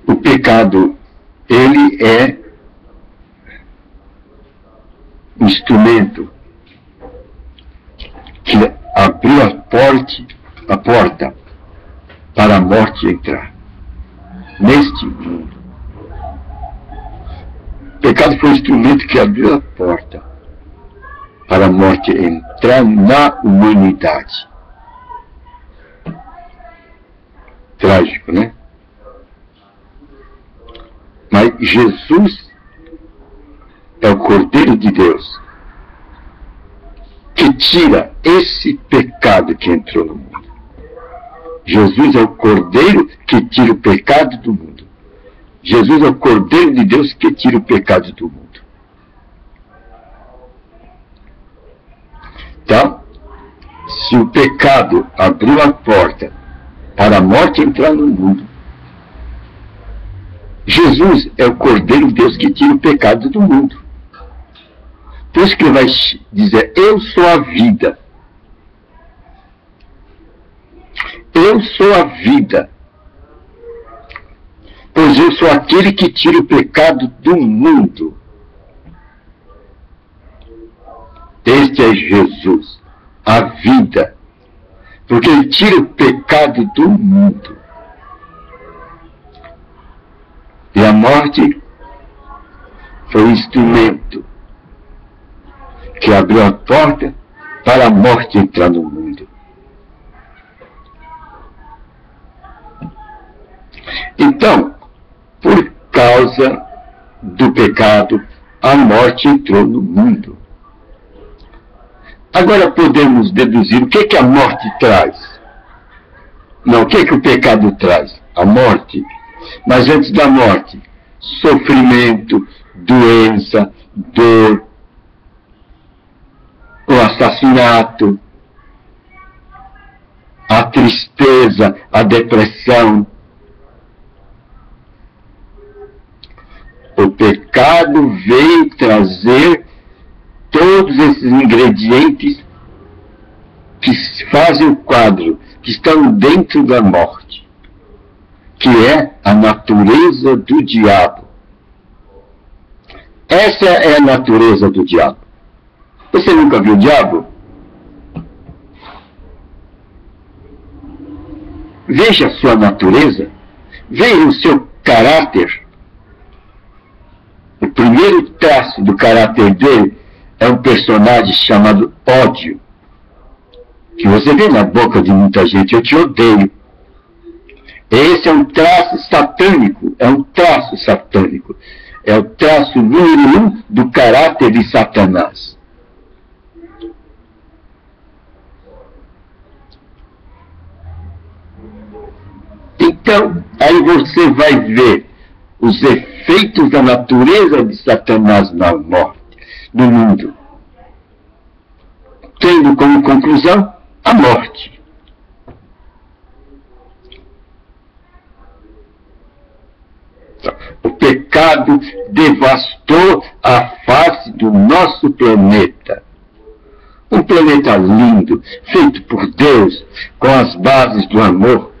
O pecado, ele é um instrumento que abriu a porta para a morte entrar neste mundo. O pecado foi um instrumento que abriu a porta para a morte entrar na humanidade. Trágico, né? Mas Jesus é o Cordeiro de Deus que tira esse pecado que entrou no mundo. Jesus é o Cordeiro que tira o pecado do mundo. Jesus é o Cordeiro de Deus que tira o pecado do mundo. Então, se o pecado abriu a porta para a morte entrar no mundo, Jesus é o Cordeiro de Deus que tira o pecado do mundo. Por isso que ele vai dizer, eu sou a vida. Eu sou a vida. Pois eu sou aquele que tira o pecado do mundo. Este é Jesus, a vida. Porque ele tira o pecado do mundo. E a morte foi um instrumento que abriu a porta para a morte entrar no mundo. Então, por causa do pecado, a morte entrou no mundo. Agora podemos deduzir o que a morte traz. Não, o que o pecado traz? A morte. Mas antes da morte, sofrimento, doença, dor, o assassinato, a tristeza, a depressão. O pecado veio trazer todos esses ingredientes que fazem o quadro, que estão dentro da morte, que é a natureza do diabo. Essa é a natureza do diabo. Você nunca viu o diabo? Veja a sua natureza, veja o seu caráter. O primeiro traço do caráter dele é um personagem chamado ódio, que você vê na boca de muita gente, eu te odeio. Esse é um traço satânico, é um traço satânico. É o traço número 1 do caráter de Satanás. Então, aí você vai ver os efeitos da natureza de Satanás na morte, no mundo, tendo como conclusão a morte. O pecado devastou a face do nosso planeta. Um planeta lindo, feito por Deus, com as bases do amor.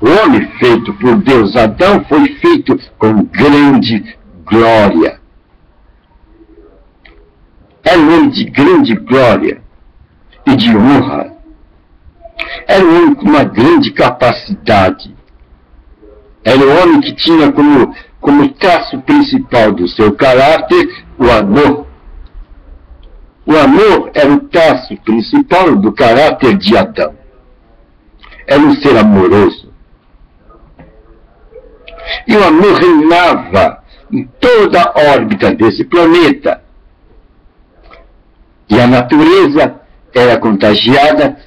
O homem feito por Deus, Adão, foi feito com grande glória. Era um homem de grande glória e de honra. Era um homem com uma grande capacidade. Era um homem que tinha como traço principal do seu caráter o amor. O amor era o traço principal do caráter de Adão. Era um ser amoroso. E o amor reinava em toda a órbita desse planeta. E a natureza era contagiada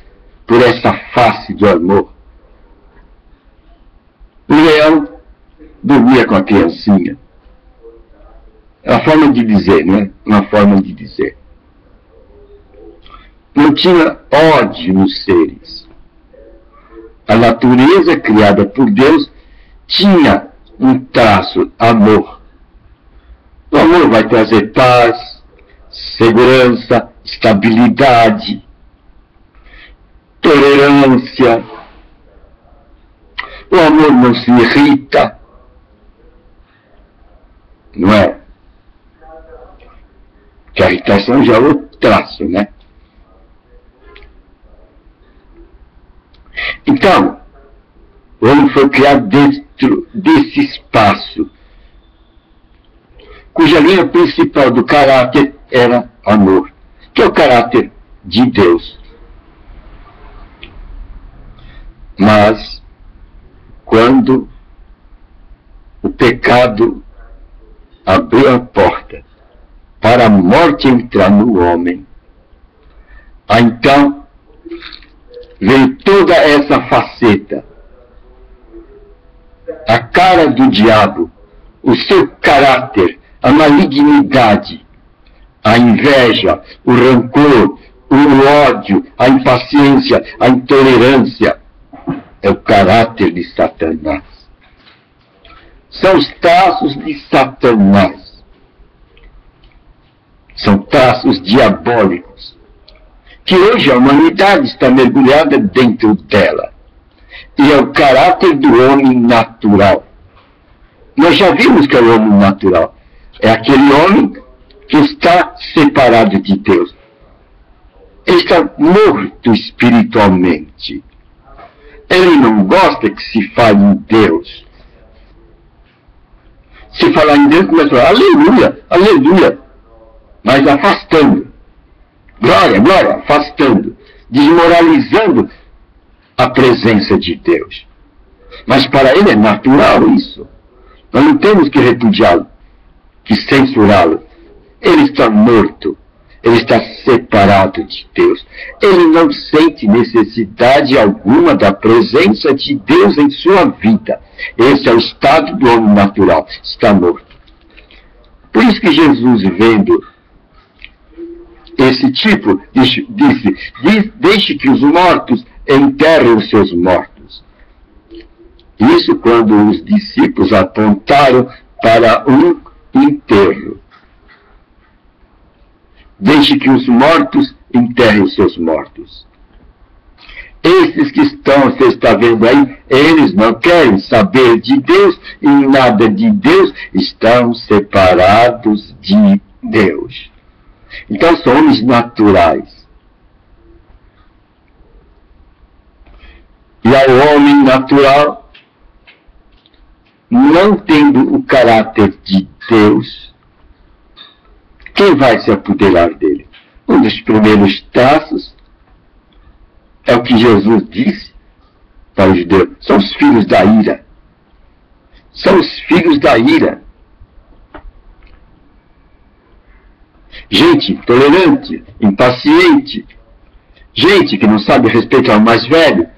por essa face do amor. O leão dormia com a criancinha. É uma forma de dizer, né? Uma forma de dizer. Não tinha ódio nos seres. A natureza criada por Deus tinha um traço, amor. O amor vai trazer paz, segurança, estabilidade. tolerância. O amor não se irrita, não é? Que a irritação já é outro traço, né? Então, o homem foi criado dentro desse espaço, cuja linha principal do caráter era amor, que é o caráter de Deus. Mas, quando o pecado abriu a porta para a morte entrar no homem, então veio toda essa faceta, a cara do diabo, o seu caráter, a malignidade, a inveja, o rancor, o ódio, a impaciência, a intolerância. É o caráter de Satanás. São os traços de Satanás. São traços diabólicos, que hoje a humanidade está mergulhada dentro dela. E é o caráter do homem natural. Nós já vimos que é o homem natural. É aquele homem que está separado de Deus. Ele está morto espiritualmente. Ele não gosta que se fale em Deus. Se falar em Deus, começa a falar, aleluia, aleluia. Mas afastando. Glória, glória, afastando. Desmoralizando a presença de Deus. Mas para ele é natural isso. Nós não temos que repudiá-lo, que censurá-lo. Ele está morto. Ele está separado de Deus. Ele não sente necessidade alguma da presença de Deus em sua vida. Esse é o estado do homem natural. Está morto. Por isso que Jesus, vendo esse tipo, disse, deixe que os mortos enterrem os seus mortos. Isso quando os discípulos apontaram para um enterro. Deixe que os mortos enterrem os seus mortos. Esses que estão, você está vendo aí, eles não querem saber de Deus e nada de Deus, estão separados de Deus. Então são homens naturais. E ao homem natural, não tendo o caráter de Deus, quem vai se apoderar dele? Um dos primeiros traços é o que Jesus disse para os judeus. São os filhos da ira. São os filhos da ira. Gente intolerante, impaciente. Gente que não sabe respeitar o mais velho.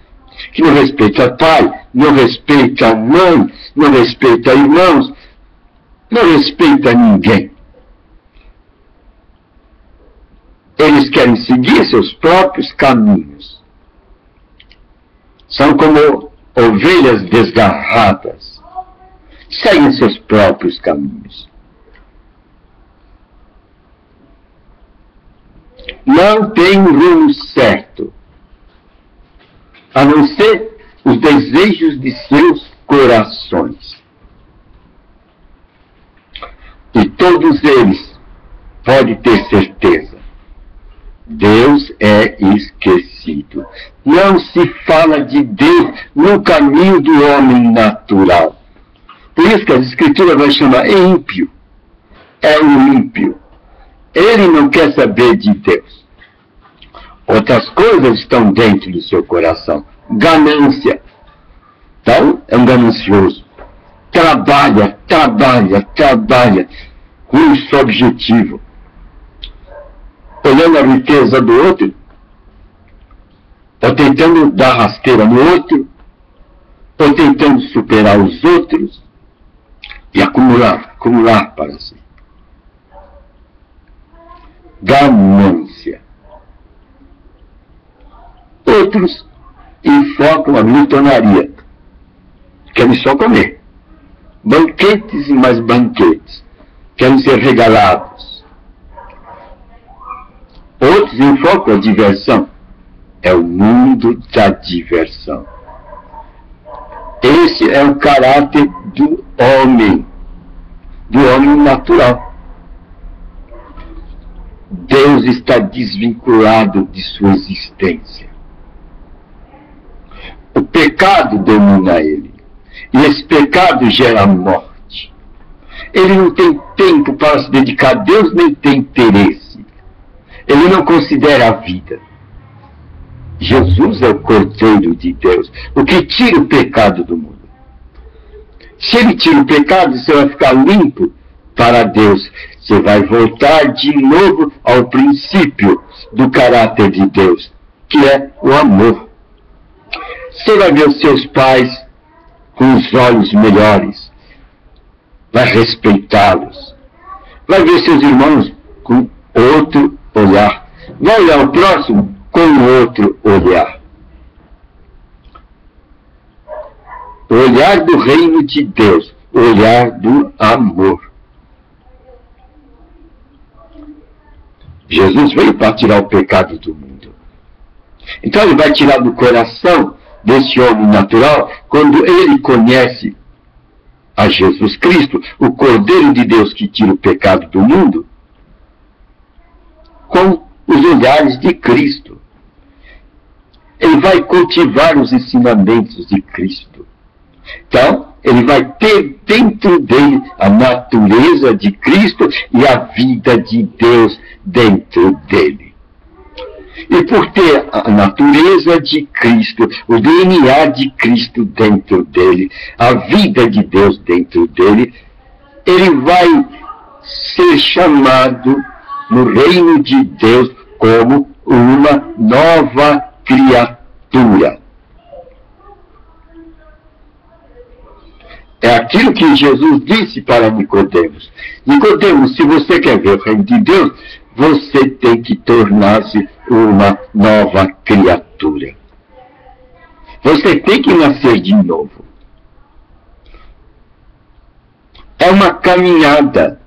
Que não respeita pai, não respeita mãe, não respeita irmãos, não respeita ninguém. Eles querem seguir seus próprios caminhos. São como ovelhas desgarradas. Seguem seus próprios caminhos. Não tem rumo certo, a não ser os desejos de seus corações. E todos eles, pode ter certeza, Deus é esquecido. Não se fala de Deus no caminho do homem natural. Por isso que a Escritura vai chamar ímpio. É o ímpio. Ele não quer saber de Deus. Outras coisas estão dentro do seu coração. Ganância. Então, é um ganancioso. Trabalha, trabalha, trabalha. Com esse objetivo. Olhando a riqueza do outro, ou tentando dar rasteira no outro, ou tentando superar os outros, e acumular para si. Ganância. Outros enfocam a glutonaria. Querem só comer. Banquetes e mais banquetes. Querem ser regalados. Outros enfocam a diversão. é o mundo da diversão. Esse é o caráter do homem natural. Deus está desvinculado de sua existência. O pecado domina ele. E esse pecado gera morte. Ele não tem tempo para se dedicar a Deus, nem tem interesse. Ele não considera a vida. Jesus é o Cordeiro de Deus, o que tira o pecado do mundo. Se ele tira o pecado, você vai ficar limpo para Deus. Você vai voltar de novo ao princípio do caráter de Deus, que é o amor. Você vai ver os seus pais com os olhos melhores, vai respeitá-los, vai ver seus irmãos com outro olhar, vai olhar o próximo com outro olhar. O olhar do reino de Deus, o olhar do amor. Jesus veio para tirar o pecado do mundo. Então ele vai tirar do coração desse homem natural quando ele conhece a Jesus Cristo, o Cordeiro de Deus que tira o pecado do mundo, com os olhares de Cristo. Ele vai cultivar os ensinamentos de Cristo. Então, ele vai ter dentro dele a natureza de Cristo e a vida de Deus dentro dele. E por ter a natureza de Cristo, o DNA de Cristo dentro dele, a vida de Deus dentro dele, ele vai ser chamado no reino de Deus como uma nova criatura. É aquilo que Jesus disse para Nicodemos. Nicodemos, se você quer ver o reino de Deus, você tem que tornar-se uma nova criatura. Você tem que nascer de novo. É uma caminhada.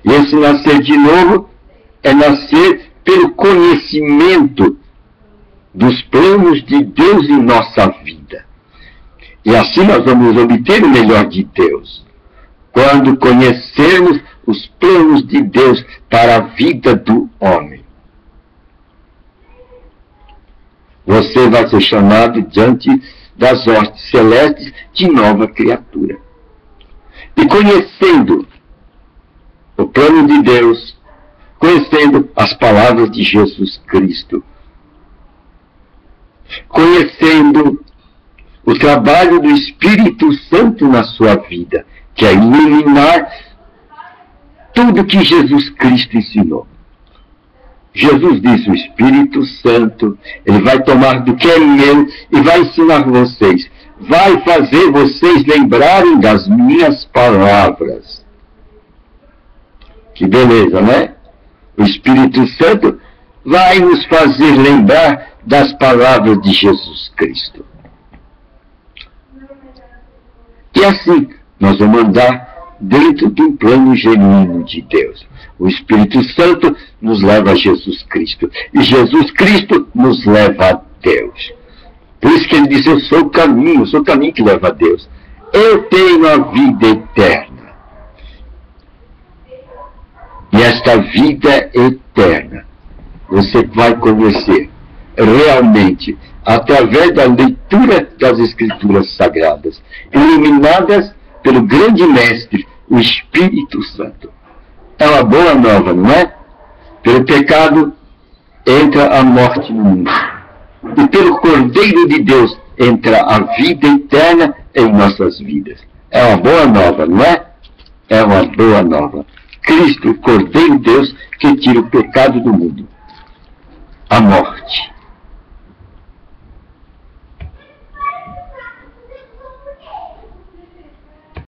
E esse nascer de novo é nascer pelo conhecimento dos planos de Deus em nossa vida. E assim nós vamos obter o melhor de Deus, quando conhecermos os planos de Deus para a vida do homem. Você vai ser chamado diante das hostes celestes de nova criatura. E conhecendo o plano de Deus, conhecendo as palavras de Jesus Cristo, conhecendo o trabalho do Espírito Santo na sua vida, que é iluminar tudo que Jesus Cristo ensinou. Jesus disse, o Espírito Santo, ele vai tomar do que é meu e vai ensinar vocês. Vai fazer vocês lembrarem das minhas palavras. Que beleza, né? O Espírito Santo vai nos fazer lembrar das palavras de Jesus Cristo. E assim, nós vamos andar dentro de um plano genuíno de Deus. O Espírito Santo nos leva a Jesus Cristo. E Jesus Cristo nos leva a Deus. Por isso que ele disse, eu sou o caminho que leva a Deus. Eu tenho a vida eterna. E esta vida eterna, você vai conhecer realmente através da leitura das Escrituras Sagradas, iluminadas pelo grande Mestre, o Espírito Santo. É uma boa nova, não é? Pelo pecado entra a morte no mundo. E pelo Cordeiro de Deus entra a vida eterna em nossas vidas. É uma boa nova, não é? É uma boa nova. Cristo, o Cordeiro de Deus, que tira o pecado do mundo. A morte.